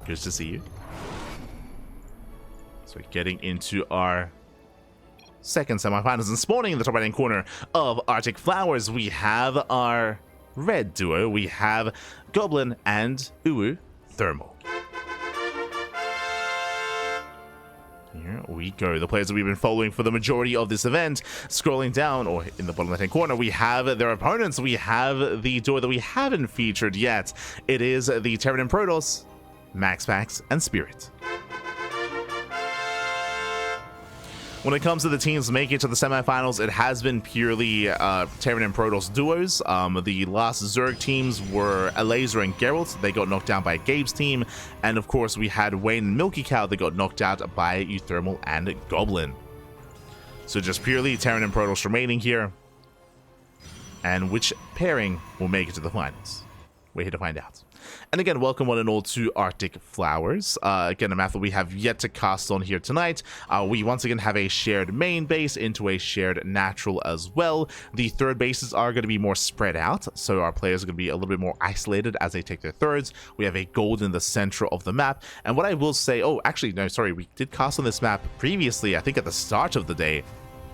Good to see you. So getting into our second semifinals and spawning in the top right hand corner of Arctic Flowers, we have our red duo. We have Goblin and uThermal. Here we go. The players that we've been following for the majority of this event. Scrolling down, or in the bottom left-hand corner, we have their opponents. We have the duo that we haven't featured yet. It is the Terran and Protoss, MaxPax and Spirit. When it comes to the teams making it to the semifinals, it has been purely Terran and Protoss duos. The last Zerg teams were Alazer and Geralt. They got knocked down by Gabe's team. And of course, we had Wayne and Milky Cow that got knocked out by uThermal and Goblin. So just purely Terran and Protoss remaining here. And which pairing will make it to the finals? We're here to find out. And again, welcome one and all to Arctic Flowers. Again, a map that we have yet to cast on here tonight. We once again have a shared main base into a shared natural as well. The third bases are going to be more spread out, so our players are going to be a little bit more isolated as they take their thirds. We have a gold in the center of the map. And what I will say, oh, actually, no, sorry, we did cast on this map previously, I think at the start of the day.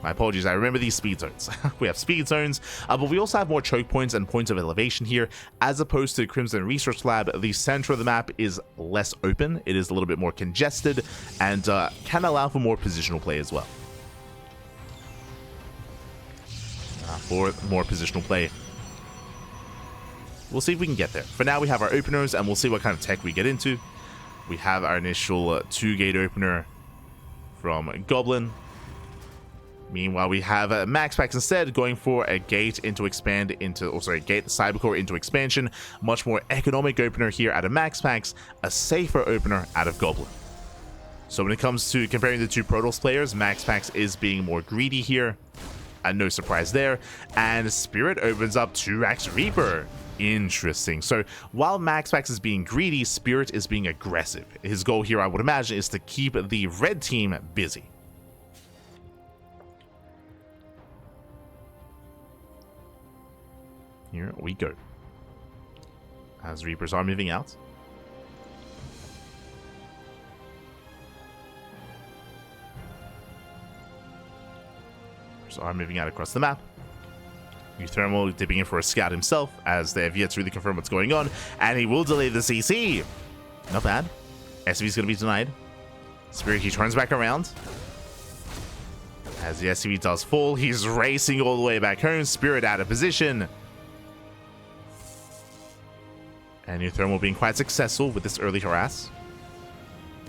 My apologies, I remember these speed zones. We have speed zones, but we also have more choke points and points of elevation here. As opposed to Crimson Research Lab, the center of the map is less open. It is a little bit more congested and can allow for more positional play as well. For more positional play. We'll see if we can get there. For now, we have our openers, and we'll see what kind of tech we get into. We have our initial 2-gate opener from Goblin. Meanwhile, we have MaxPax instead going for a gate into expand into, or sorry, gate cybercore into expansion. Much more economic opener here out of MaxPax, a safer opener out of Goblin. So when it comes to comparing the two Protoss players, MaxPax is being more greedy here. No surprise there. And Spirit opens up 2-Axe Reaper. Interesting. So while MaxPax is being greedy, Spirit is being aggressive. His goal here, I would imagine, is to keep the red team busy. Here we go. As Reapers are moving out. Reapers are moving out across the map. uThermal dipping in for a scout himself, as they have yet to really confirm what's going on. And he will delay the CC. Not bad. SCV is going to be denied. Spirit, he turns back around. As the SCV does fall, he's racing all the way back home. Spirit out of position. And uThermal being quite successful with this early harass.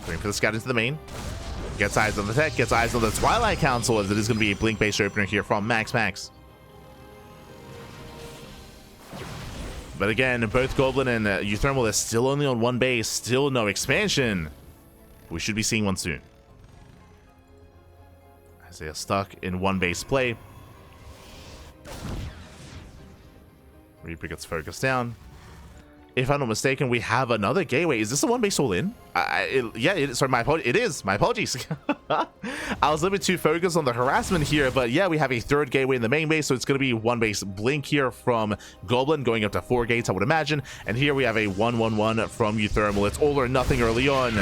Going for the scout into the main. Gets eyes on the tech, gets eyes on the Twilight Council, as it is going to be a blink-based opener here from MaxPax. But again, both Goblin and uThermal are still only on one base, still no expansion. We should be seeing one soon. As they are stuck in one base play. Reaper gets focused down. If I'm not mistaken, we have another gateway. Is this the one base all in? Yeah, sorry, my apologies. It is. My apologies. I was a little bit too focused on the harassment here, but yeah, we have a third gateway in the main base, so it's going to be one base blink here from Goblin, going up to 4 gates, I would imagine. And here we have a 1-1-1 from uThermal. It's all or nothing early on.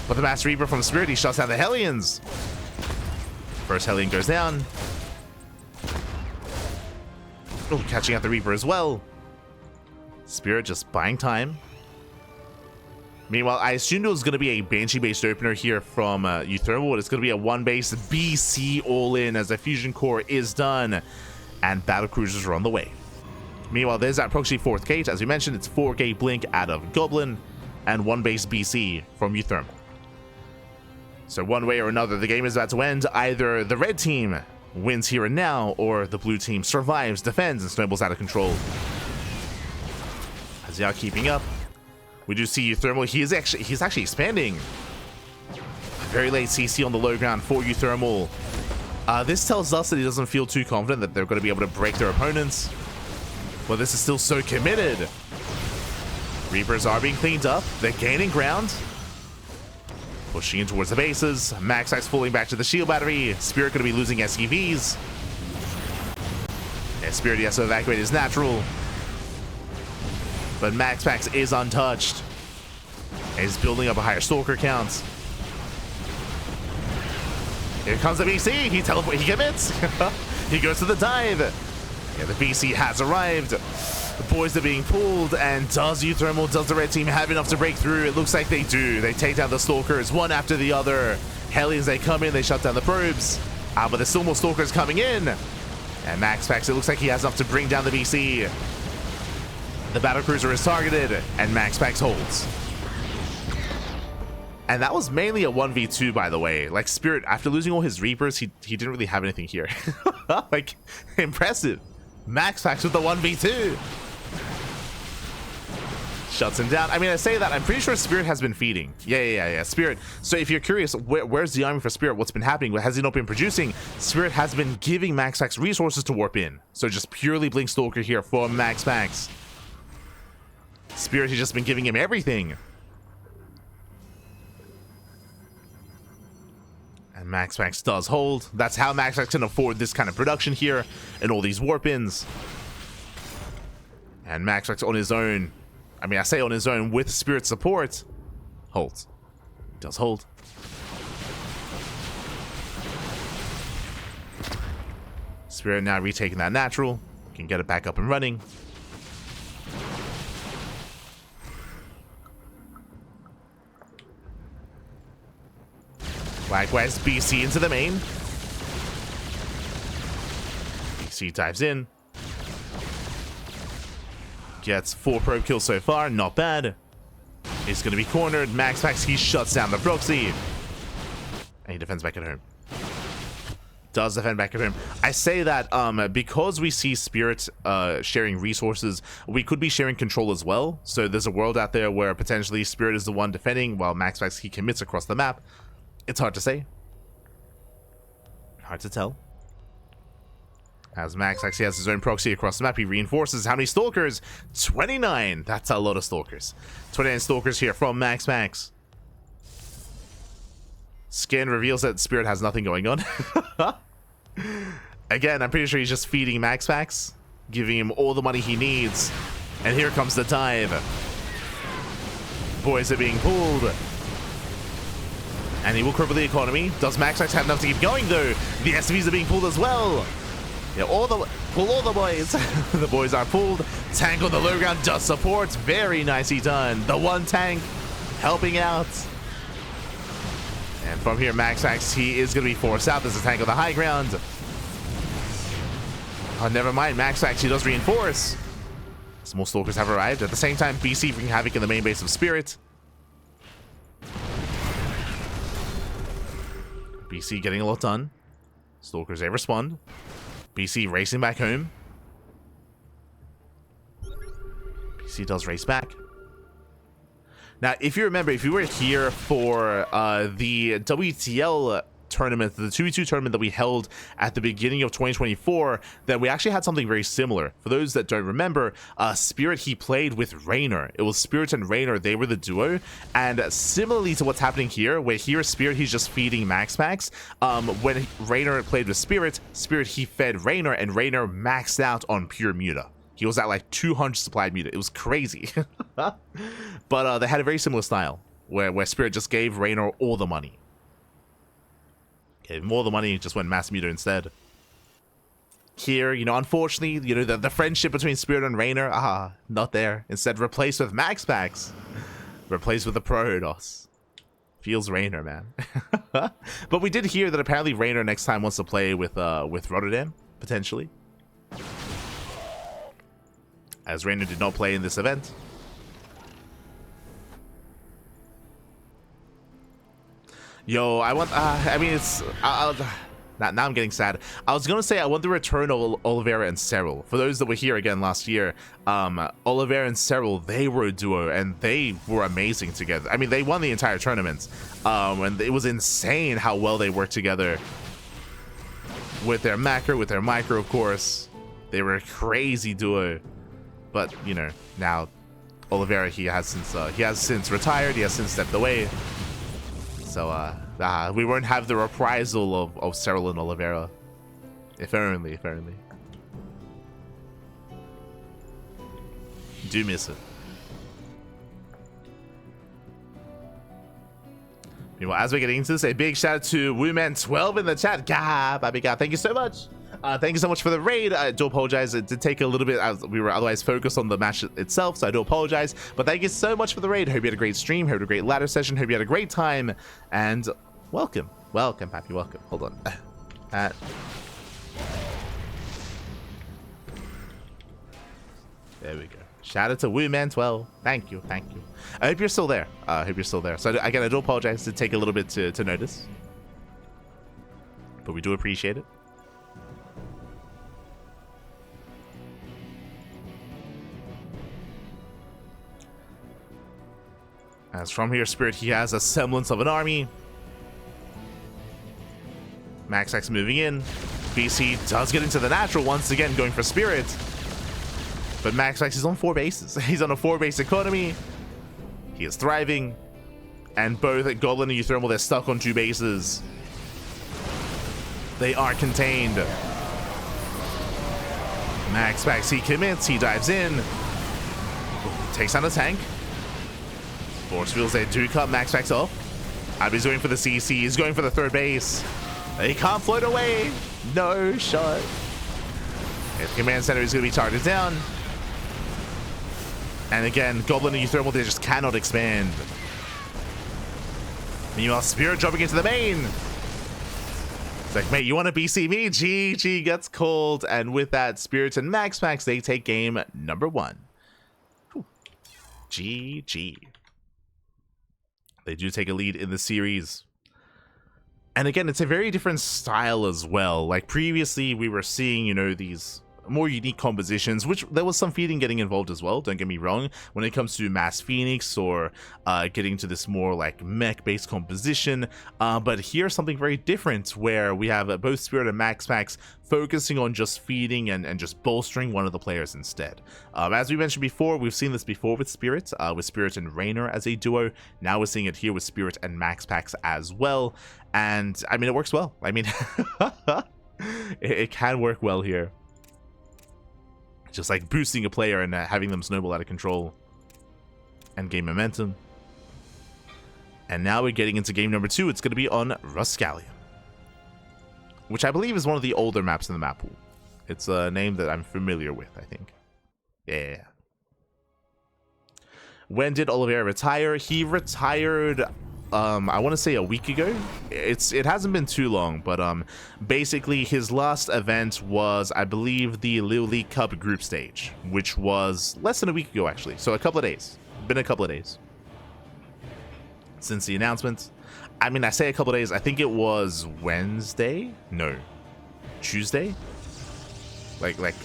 But the Master Reaper from Spirit, he shuts down the Hellions. First Hellion goes down. Oh, catching out the Reaper as well. Spirit just buying time. Meanwhile, I assumed it was going to be a Banshee-based opener here from uThermal, but it's going to be a 1-base BC all-in as the Fusion Core is done, and Battle Cruisers are on the way. Meanwhile, there's that proxy 4th gate. As we mentioned, it's 4-gate blink out of Goblin, and 1-base BC from uThermal. So one way or another, the game is about to end. Either the red team wins here and now, or the blue team survives, defends, and snowballs out of control. As they are keeping up, we do see uThermal. He's actually expanding. Very late CC on the low ground for uThermal. This tells us that he doesn't feel too confident that they're going to be able to break their opponents. But this is still so committed. Reapers are being cleaned up. They're gaining ground. Pushing in towards the bases. MaxPax falling back to the shield battery. Spirit going to be losing SCVs. Yeah, Spirit has to evacuate his natural. But MaxPax is untouched. And he's building up a higher Stalker count. Here comes the BC. He commits. He goes to the dive. Yeah, the BC has arrived. The boys are being pulled. And does uThermal, does the red team have enough to break through? It looks like they do. They take down the Stalkers one after the other. Hellions, they come in. They shut down the probes. But there's still more Stalkers coming in. And MaxPax, it looks like he has enough to bring down the BC. The battlecruiser is targeted. And MaxPax holds. And that was mainly a 1v2, by the way. Like, Spirit, after losing all his Reapers, he didn't really have anything here. Like, impressive. MaxPax with the 1v2. Shuts him down. I mean, I say that, I'm pretty sure Spirit has been feeding. Yeah. Spirit. So if you're curious, where's the army for Spirit? What's been happening? What has he not been producing? Spirit has been giving MaxPax resources to warp in. So just purely Blink Stalker here for MaxPax. Spirit has just been giving him everything. And MaxPax does hold. That's how MaxPax can afford this kind of production here and all these warp-ins. And MaxPax on his own, I mean, I say on his own with Spirit support, holds. Does hold. Spirit now retaking that natural. Can get it back up and running. Likewise, BC into the main. BC dives in. Gets 4 probe kills so far, not bad. He's going to be cornered. MaxPax, he shuts down the proxy. And he defends back at home. Does defend back at home. I say that because we see Spirit sharing resources, we could be sharing control as well. So there's a world out there where potentially Spirit is the one defending while MaxPax, he commits across the map. It's hard to say. Hard to tell. As Max actually has his own proxy across the map, he reinforces how many Stalkers? 29! That's a lot of Stalkers. 29 Stalkers here from MaxPax. Skin reveals that Spirit has nothing going on. Again, I'm pretty sure he's just feeding MaxPax, giving him all the money he needs. And here comes the dive. Boys are being pulled. And he will cripple the economy. Does MaxPax have enough to keep going, though? The SCVs are being pulled as well. Yeah, pull all the boys. The boys are pulled. Tank on the low ground does support. Very nicely done. The one tank helping out. And from here, MaxPax, he is going to be forced out. There's a tank on the high ground. Oh, never mind. MaxPax, he does reinforce. Some more Stalkers have arrived. At the same time, BC wreaking havoc in the main base of Spirit. BC getting a lot done. Stalkers, they respond. BC racing back home. BC does race back. Now, if you remember, if you were here for the WTL tournament, the 2v2 tournament that we held at the beginning of 2024, then we actually had something very similar. For those that don't remember, Spirit, he played with Raynor. It was Spirit and Raynor, they were the duo. And similarly to what's happening here, where here Spirit, he's just feeding MaxPax. When Raynor played with Spirit, he fed Raynor, and Raynor maxed out on pure Muta. He was at like 200 supplied Muta. It was crazy. But they had a very similar style, where Spirit just gave Raynor all the money. Gave him all the money, just went mass Muta instead. Here, you know, unfortunately, you know, the friendship between Spirit and Raynor, not there. Instead, replaced with MaxPax. Replaced with the Protoss. Feels Raynor, man. But we did hear that apparently Raynor next time wants to play with Rotterdam, potentially. As Raynor did not play in this event. Yo, I want, I mean, it's, now I'm getting sad. I was gonna say I want the return of Oliveira and Cyril. For those that were here again last year, Oliveira and Cyril, they were a duo, and they were amazing together. I mean, they won the entire tournament, and it was insane how well they worked together. With their macro, with their micro, of course. They were a crazy duo. But, you know, now Oliveira, he has since retired, he has since stepped away. So, we won't have the reprisal of Cyril and Oliveira. If only, if only. Do miss it. Meanwhile, as we're getting into this, a big shout out to Wooman12 in the chat. Baby God, thank you so much. Thank you so much for the raid. I do apologize. It did take a little bit as we were otherwise focused on the match itself, so I do apologize. But thank you so much for the raid. Hope you had a great stream. Hope you had a great ladder session. Hope you had a great time. And welcome. Welcome, Pappy. Welcome. Hold on. There we go. Shout out to Wooman12. Thank you. Thank you. I hope you're still there. So again, I do apologize. To take a little bit to notice. But we do appreciate it. As from here, Spirit, he has a semblance of an army. MaxPax moving in. BC does get into the natural once again, going for Spirit. But MaxPax is on 4 bases. He's on a 4-base economy. He is thriving. And both Goblin and uThermal, they're stuck on 2 bases. They are contained. MaxPax, he commits. He dives in. Takes down the tank. Force fields, they do cut MaxPax off. Abby's going for the CC. He's going for the 3rd base. He can't float away. No shot. Okay, the command center is going to be targeted down. And again, Goblin and uThermal, they just cannot expand. Meanwhile, Spirit dropping into the main. It's like, mate, you want to BC me? GG gets called. And with that, Spirit and MaxPax, they take game number 1. Whew. GG. They do take a lead in the series. And again, it's a very different style as well. Like previously, we were seeing, you know, these more unique compositions, which there was some feeding getting involved as well, don't get me wrong, when it comes to Mass Phoenix or getting to this more like mech-based composition. But here's something very different where we have both Spirit and MaxPax focusing on just feeding and just bolstering one of the players instead. As we mentioned before, we've seen this before with Spirit and Raynor as a duo. Now we're seeing it here with Spirit and MaxPax as well. And I mean, it works well. I mean, it can work well here. Just like boosting a player and having them snowball out of control and gain momentum. And now we're getting into game number 2. It's going to be on Ruscalia, which I believe is one of the older maps in the map pool. It's a name that I'm familiar with, I think. Yeah. When did Oliveira retire? He retired, I want to say a week ago. It hasn't been too long, but basically his last event was, I believe, the Little League Cup group stage, which was less than a week ago, actually. So a couple of days. Been a couple of days since the announcement. I mean, I say a couple of days. I think it was Wednesday. No, Tuesday. Like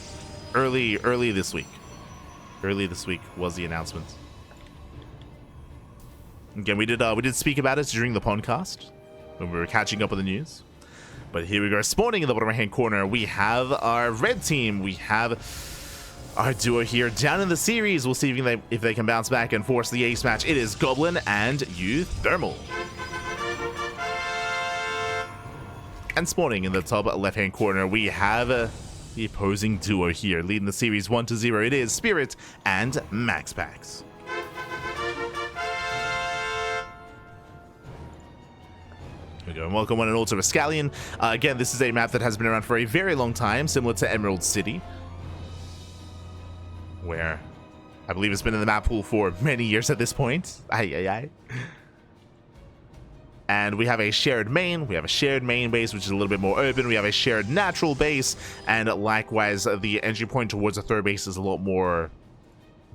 early this week. Early this week was the announcement. Again, we did speak about it during the podcast when we were catching up with the news. But here we go, spawning in the bottom right-hand corner. We have our red team. We have our duo here down in the series. We'll see if they can bounce back and force the ace match. It is Goblin and uThermal. And spawning in the top left-hand corner, we have the opposing duo here, leading the series 1-0. It is Spirit and MaxPax. There we go, and welcome one and all to Ruscalia. Again, this is a map that has been around for a very long time, similar to Emerald City, where I believe it's been in the map pool for many years at this point. And we have a shared main. We have a shared main base, which is a little bit more open. We have a shared natural base, and likewise, the entry point towards the third base is a lot more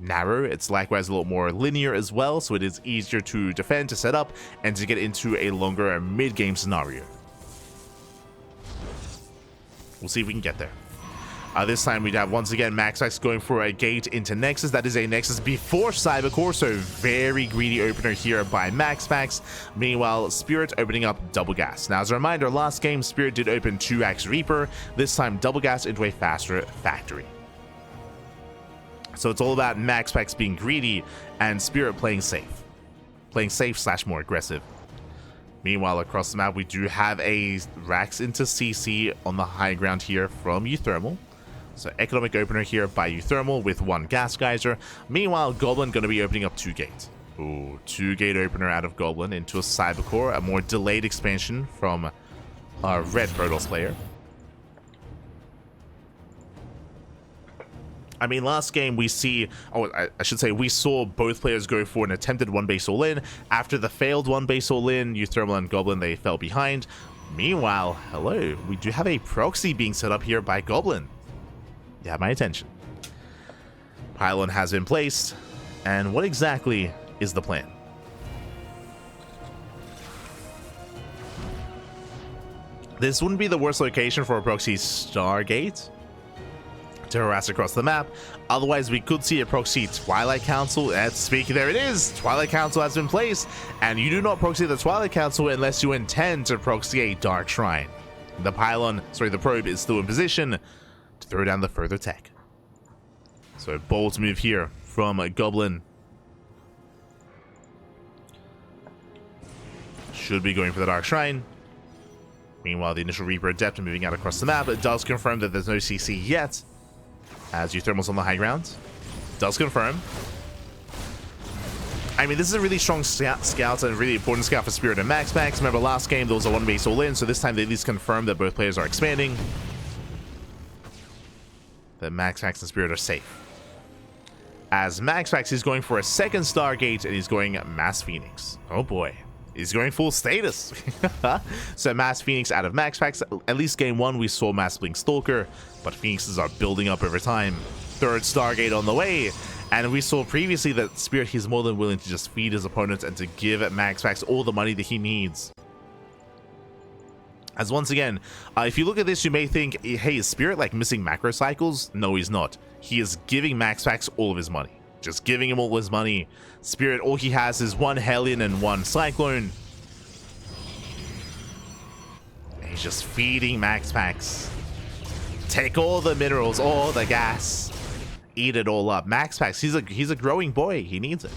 narrow. It's likewise a little more linear as well, so it is easier to defend, to set up, and to get into a longer mid-game scenario. We'll see if we can get there. This time we'd have, once again, MaxPax going for a gate into Nexus. That is a Nexus before Cybercore, so very greedy opener here by MaxPax. Meanwhile, Spirit opening up Double Gas. Now, as a reminder, last game, Spirit did open 2x Reaper. This time, Double Gas into a faster factory. So it's all about MaxPax being greedy and Spirit playing safe. Playing safe / more aggressive. Meanwhile, across the map, we do have a Rax into CC on the high ground here from uThermal. So economic opener here by uThermal with 1 Gas Geyser. Meanwhile, Goblin going to be opening up 2 gates. Ooh, 2-gate opener out of Goblin into a Cybercore, a more delayed expansion from our red Protoss player. I mean, last game we see, I should say we saw both players go for an attempted one base all in. After the failed one base all in, uThermal and Goblin, they fell behind. Meanwhile, hello, we do have a proxy being set up here by Goblin. You have my attention. Pylon has been placed, and what exactly is the plan? This wouldn't be the worst location for a proxy Stargate to harass across the map. Otherwise, we could see a proxy Twilight Council. And speaking, there it is. Twilight Council has been placed, and you do not proxy the Twilight Council unless you intend to proxy a Dark Shrine. The the probe is still in position to throw down the further tech. So bold move here from Goblin. Should be going for the Dark Shrine. Meanwhile, the initial Reaper Adept moving out across the map. It does confirm that there's no CC yet, as uThermal's on the high ground. Does confirm. I mean, this is a really strong scout and a really important scout for Spirit and MaxPax. Remember, last game there was a one base all in, so this time they at least confirm that both players are expanding. That MaxPax and Spirit are safe. As MaxPax is going for a second Stargate, and he's going Mass Phoenix. Oh boy. He's going full status. So Mass Phoenix out of MaxPax. At least game one we saw Mass Blink Stalker, but Phoenixes are building up over time. Third Stargate on the way, and we saw previously that Spirit, he's more than willing to just feed his opponents and to give MaxPax all the money that he needs. As once again, if you look at this, you may think, hey, is Spirit like missing macro cycles? No, he's not. He is giving MaxPax all of his money. Just giving him all his money. Spirit, all he has is one Hellion and one Cyclone. And he's just feeding MaxPax. Take all the minerals, all the gas. Eat it all up. MaxPax, he's a growing boy. He needs it.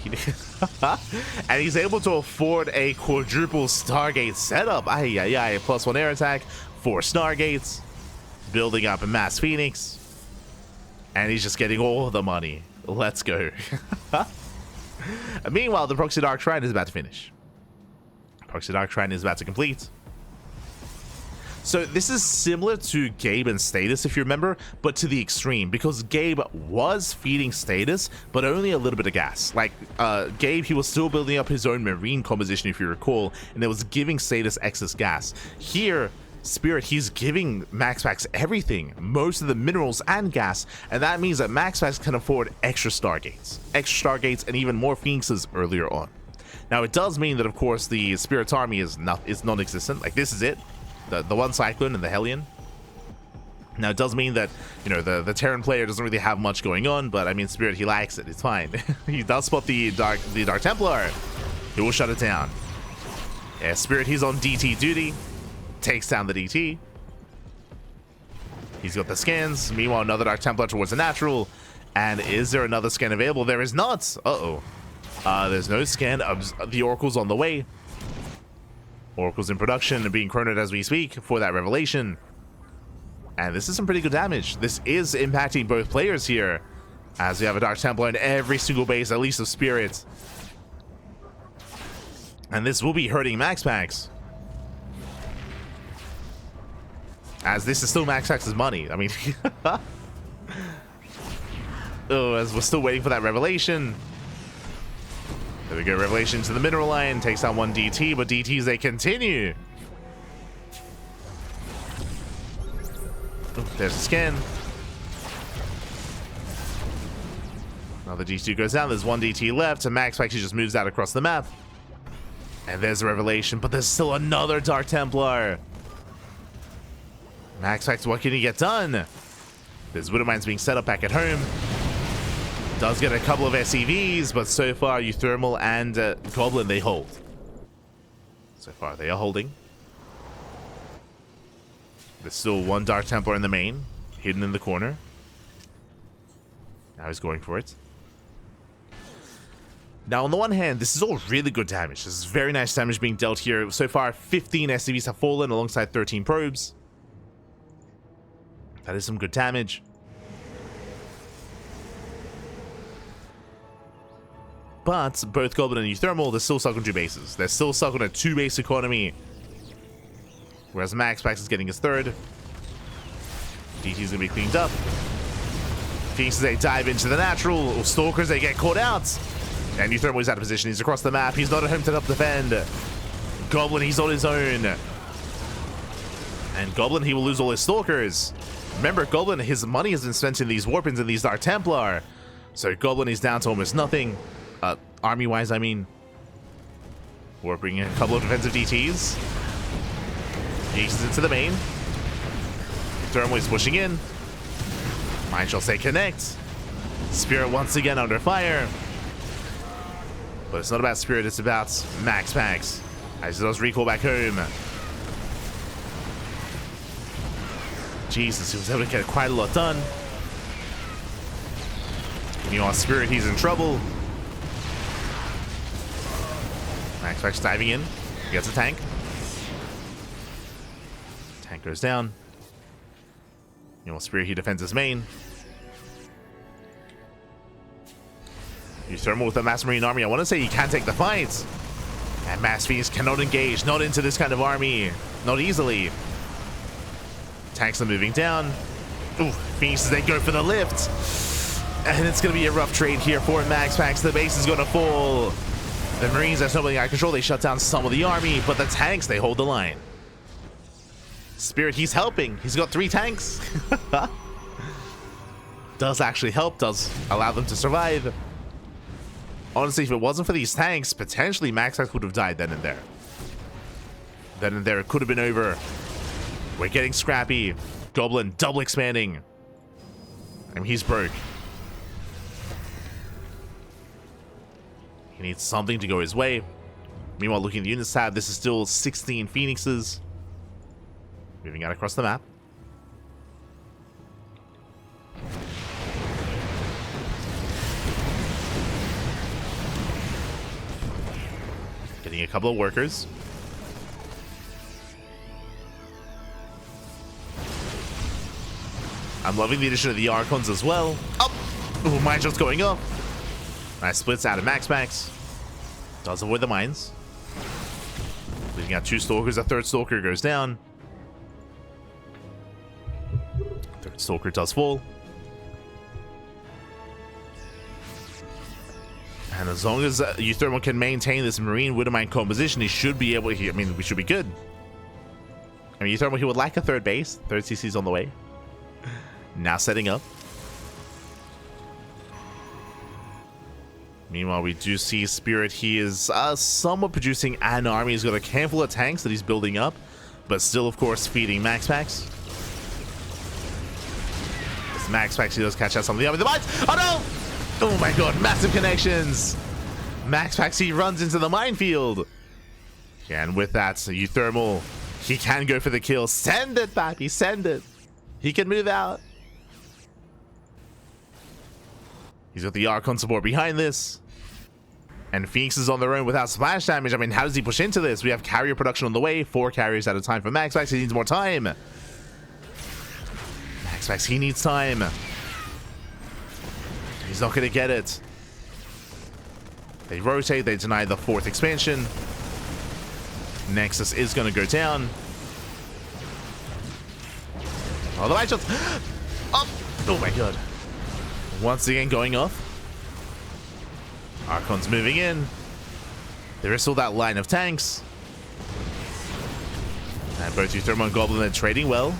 And he's able to afford a quadruple Stargate setup. +1 air attack, 4 Stargates. Building up a Mass Phoenix. And he's just getting all the money. Let's go. Meanwhile, the Proxy Dark Shrine is about to finish. Proxy Dark Shrine is about to complete. So this is similar to Gabe and Status, if you remember, but to the extreme, because Gabe was feeding Status, but only a little bit of gas. Like, Gabe, he was still building up his own marine composition, if you recall, and it was giving Status excess gas. Here, Spirit, he's giving MaxPax everything, most of the minerals and gas, and that means that MaxPax can afford extra Stargates, and even more Phoenixes earlier on. Now, it does mean that, of course, the Spirit's army is non-existent. Like, this is it. The one Cyclone and the Hellion. Now, it does mean that, you know, the Terran player doesn't really have much going on, but, I mean, Spirit, he likes it. It's fine. He does spot the Dark Templar. He will shut it down. Yeah, Spirit, he's on DT duty. Takes down the DT. He's got the scans. Meanwhile, another Dark Templar towards the natural. And is there another scan available? There is not. There's no scan. The Oracle's on the way. Oracle's in production and being chronoed as we speak for that revelation. And this is some pretty good damage. This is impacting both players here, as we have a Dark Templar in every single base, at least of Spirit. And this will be hurting MaxPax, as this is still MaxPax's money. I mean, as we're still waiting for that revelation. There we go, revelation to the mineral line, takes out one DT, but DTs, they continue. Oh, there's a scan. Another DT goes down, there's one DT left, and MaxPax just moves out across the map. And there's a revelation, but there's still another Dark Templar. MaxPax, what can he get done? There's Widowmines being set up back at home. Does get a couple of SCVs, but so far uThermal and Goblin, they hold. So far they are holding. There's still one Dark Templar in the main, hidden in the corner. Now he's going for it. Now, on the one hand, this is all really good damage. This is very nice damage being dealt here. So far, 15 SCVs have fallen alongside 13 probes. That is some good damage. But both Goblin and uThermal, they're still stuck on 2 bases. They're still stuck on a 2-base economy. Whereas MaxPax is getting his 3rd. DT's gonna be cleaned up. Phoenixes, they dive into the natural. Stalkers, they get caught out. And uThermal is out of position. He's across the map. He's not at home to help defend. Goblin, he's on his own. And Goblin, he will lose all his Stalkers. Remember, Goblin, his money has been spent in these Warpins and these Dark Templar. So Goblin is down to almost nothing. Army-wise, I mean. We're bringing a couple of defensive DTs. Aces into the main. uThermal is pushing in. Mine shall say connect. Spirit once again under fire. But it's not about Spirit, it's about MaxPax. As he does recall back home. Jesus, he was able to get quite a lot done. You know, Spirit, he's in trouble. MaxPax diving in. He gets a tank. Tank goes down. You know, Spirit, he defends his main. uThermal with a Mass Marine army. I want to say he can take the fight. And Mass Phoenix cannot engage. Not into this kind of army. Not easily. Tanks are moving down. Ooh, Phoenixes, they go for the lift. And it's going to be a rough trade here for MaxPax. The base is going to fall. The Marines, that's nobody out of control. They shut down some of the army. But the tanks, they hold the line. Spirit, he's helping. He's got 3 tanks. Does actually help. Does allow them to survive. Honestly, if it wasn't for these tanks, potentially MaxPax would have died then and there. Then and there, it could have been over. We're getting scrappy. Goblin double expanding. I mean, he's broke. He needs something to go his way. Meanwhile, looking at the units tab, this is still 16 Phoenixes. Moving out across the map. Getting a couple of workers. I'm loving the addition of the Archons as well. Oh! Ooh, mine shot's going up. Nice splits out of MaxPax. Does avoid the mines. Leaving out 2 Stalkers. A 3rd Stalker goes down. 3rd Stalker does fall. And as long as uThermal can maintain this Marine Widowmine composition, he should be able to, I mean, we should be good. I mean, uThermal, he would lack a 3rd base. 3rd CC's on the way. Now setting up. Meanwhile, we do see Spirit. He is somewhat producing an army. He's got a handful of tanks that he's building up, but still, of course, feeding MaxPax. This MaxPax, he does catch out some of the army. The mines! Oh no! Oh my god, massive connections! MaxPax, he runs into the minefield. Yeah, and with that, uThermal, he can go for the kill. Send it, Pappy, send it. He can move out. He's got the Archon support behind this. And Phoenix is on their own without splash damage. I mean, how does he push into this? We have carrier production on the way. 4 carriers at a time for MaxPax. He needs more time. MaxPax, he needs time. He's not going to get it. They rotate. They deny the 4th expansion. Nexus is going to go down. Oh, the light shots. Oh my god. Once again going off. Archon's moving in. There is still that line of tanks. And both uThermal and Goblin are trading well.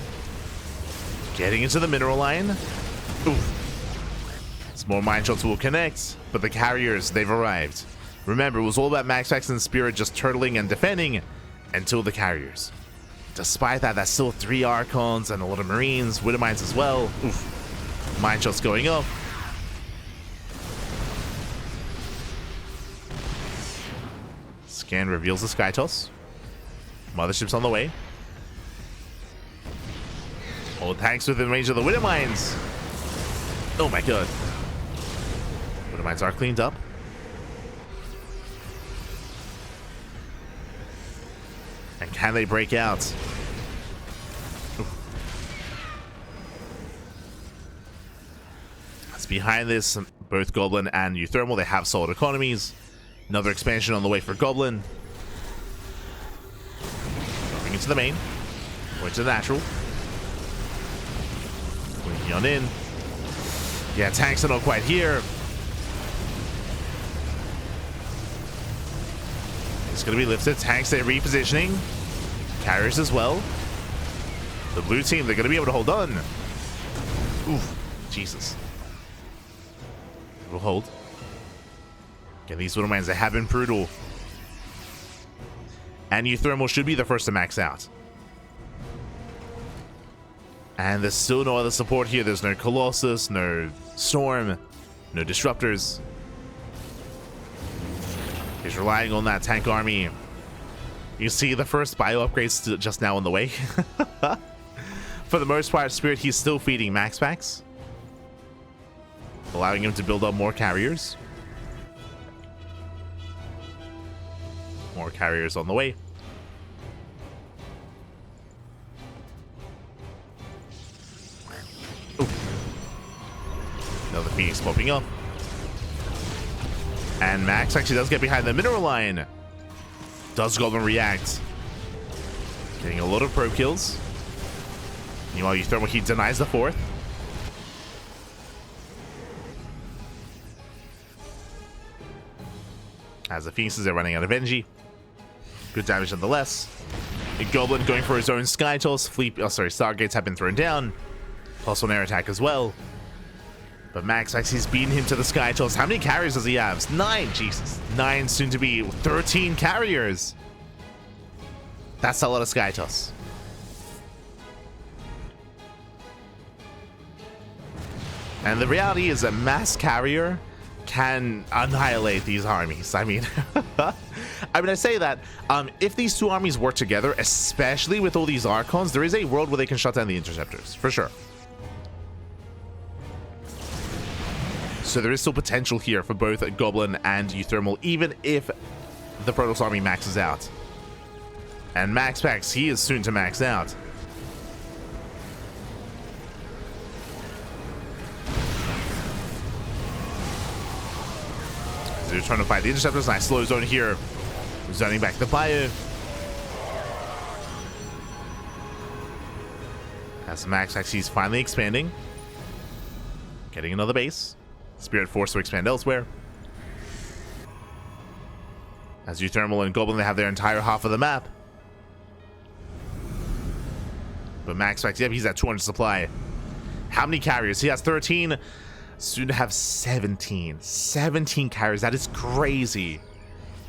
Getting into the mineral line. Oof. Some more mine shots will connect, but the carriers, they've arrived. Remember, it was all about MaxPax and Spirit just turtling and defending until the carriers. Despite that, that's still 3 Archons and a lot of Marines, Widowmines as well. Oof. Mine shots going up. Scan reveals the Sky Toss. Mothership's on the way. All tanks within range of the Widowmines. Oh my god. Widowmines are cleaned up. And can they break out? It's behind this. Both Goblin and uThermal, they have solid economies. Another expansion on the way for Goblin. Going into the main. Going to the natural. Winking on in. Yeah, tanks are not quite here. It's going to be lifted. Tanks, they're repositioning. Carriers as well. The blue team, they're going to be able to hold on. Oof. Jesus. We'll hold. Again, these little mans, they have been brutal. And uThermal should be the first to max out. And there's still no other support here. There's no Colossus, no Storm, no Disruptors. He's relying on that tank army. You see the first bio upgrades just now on the way. For the most part, Spirit, he's still feeding MaxPax, allowing him to build up more carriers. More carriers on the way. Ooh. Another Phoenix popping up. And Max actually does get behind the mineral line. Does Goblin react? Getting a lot of probe kills. Meanwhile, uThermal, he denies the fourth. As the Phoenixes are running out of energy. Good damage nonetheless. A Goblin going for his own Sky Toss. Stargates have been thrown down. Plus one air attack as well. But MaxPax, he's beaten him to the Sky Toss. How many carriers does he have? 9, Jesus. 9, soon to be 13 carriers. That's a lot of Sky Toss. And the reality is a mass carrier can annihilate these armies. I mean, I say that if these two armies work together, especially with all these Archons, there is a world where they can shut down the Interceptors, for sure. So there is still potential here for both Goblin and uThermal, even if the Protoss army maxes out. And MaxPax, he is soon to max out. They're trying to fight the Interceptors. Nice slow zone here. Zoning back the bio. As MaxPax, he's finally expanding. Getting another base. Spirit forced to expand elsewhere. As uThermal and Goblin, they have their entire half of the map. But MaxPax, yep, he's at 200 supply. How many carriers? He has 13. Soon to have 17. 17 carriers. That is crazy.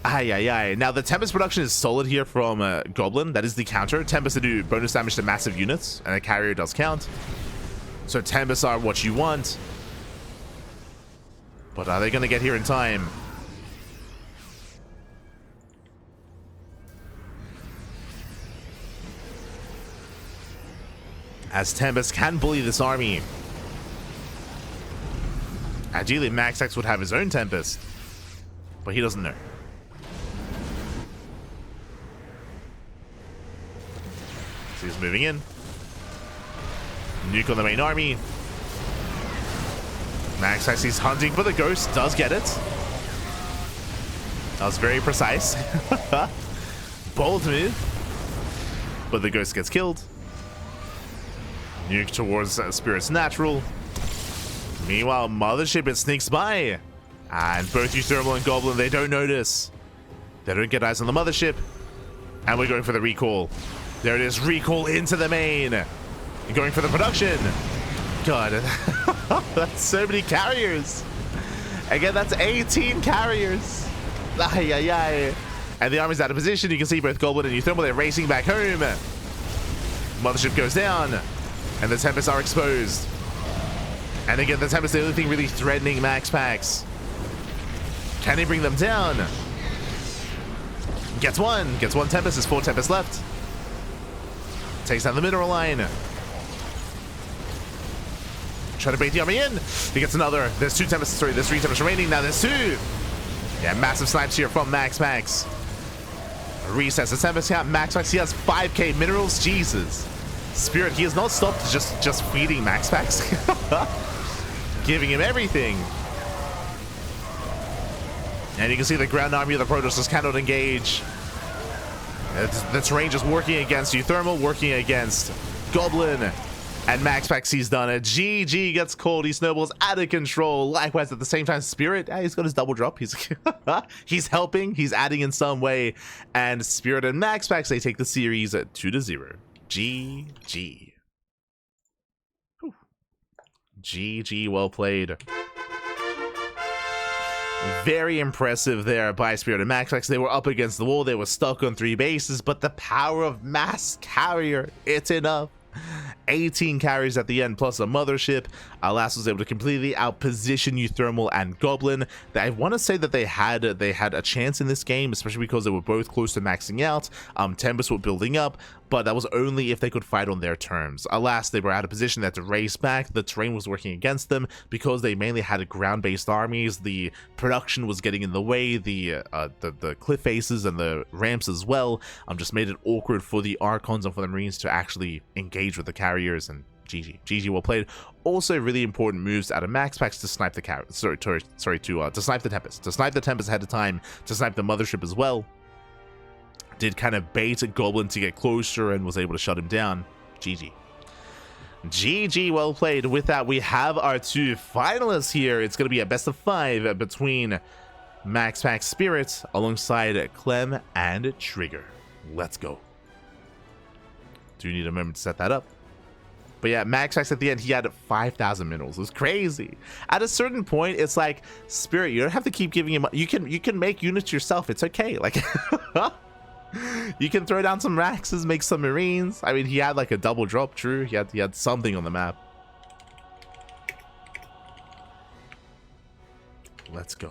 Ay, ay, ay. Now, the Tempest production is solid here from Goblin. That is the counter. Tempest to do bonus damage to massive units, and a carrier does count. So Tempests are what you want. But are they going to get here in time? As Tempest can bully this army. Ideally, MaxPax would have his own Tempest, but he doesn't know. So he's moving in. Nuke on the main army. MaxPax, he's hunting for the ghost, does get it. That was very precise. Bold move. But the ghost gets killed. Nuke towards Spirit's natural. Meanwhile, Mothership, it sneaks by. And both uThermal and Goblin, they don't notice. They don't get eyes on the Mothership. And we're going for the recall. There it is, recall into the main. Going for the production. God, that's so many carriers. Again, that's 18 carriers. Ay, ay, ay. And the army's out of position. You can see both Goblin and uThermal, they're racing back home. Mothership goes down. And the Tempests are exposed. And again, the Tempest, the only thing really threatening MaxPax. Can he bring them down? Gets one Tempest. There's 4 Tempests left. Takes down the mineral line. Trying to bait the army in. He gets another. There's 2 Tempests. Sorry, there's 3 Tempests remaining. Now there's 2. Yeah, massive snipes here from MaxPax. Resets the Tempest. Yeah, MaxPax, he has 5k minerals. Jesus. Spirit, he has not stopped just feeding MaxPax. Giving him everything. And you can see the ground army of the Protoss just cannot engage. The terrain just working against uThermal, working against Goblin. And MaxPax, he's done it. GG gets called. He snowballs out of control. Likewise, at the same time, Spirit, he's got his double drop. He's he's helping. He's adding in some way. And Spirit and MaxPax, they take the series at 2-0. GG. Whew. GG, well played. Very impressive there by Spirit and MaxPax. They were up against the wall. They were stuck on 3 bases, but the power of Mass Carrier, it's enough. 18 carries at the end plus a mothership. Alas was able to completely outposition uThermal and Goblin. I want to say that they had a chance in this game, especially because they were both close to maxing out. Tempest were building up, but that was only if they could fight on their terms. Alas, they were out of position. They had to race back. The terrain was working against them because they mainly had ground-based armies. The production was getting in the way. The cliff faces and the ramps as well just made it awkward for the Archons and for the Marines to actually engage with the carriers. And GG well played. Also, really important moves out of MaxPax to snipe the to snipe the Tempest. To snipe the Tempest ahead of time, to snipe the mothership as well. Did kind of bait a Goblin to get closer and was able to shut him down. GG, well played. With that, we have our 2 finalists here. It's going to be a best of 5 between MaxPax Spirit alongside Clem and Trigger. Let's go. Do need a moment to set that up. But yeah, MaxPax at the end, he had 5,000 minerals. It was crazy. At a certain point, it's like, Spirit, you don't have to keep giving him. You can make units yourself. It's okay. Like, you can throw down some Raxes, make some Marines. I mean, he had like a double drop. True, he had something on the map. Let's go.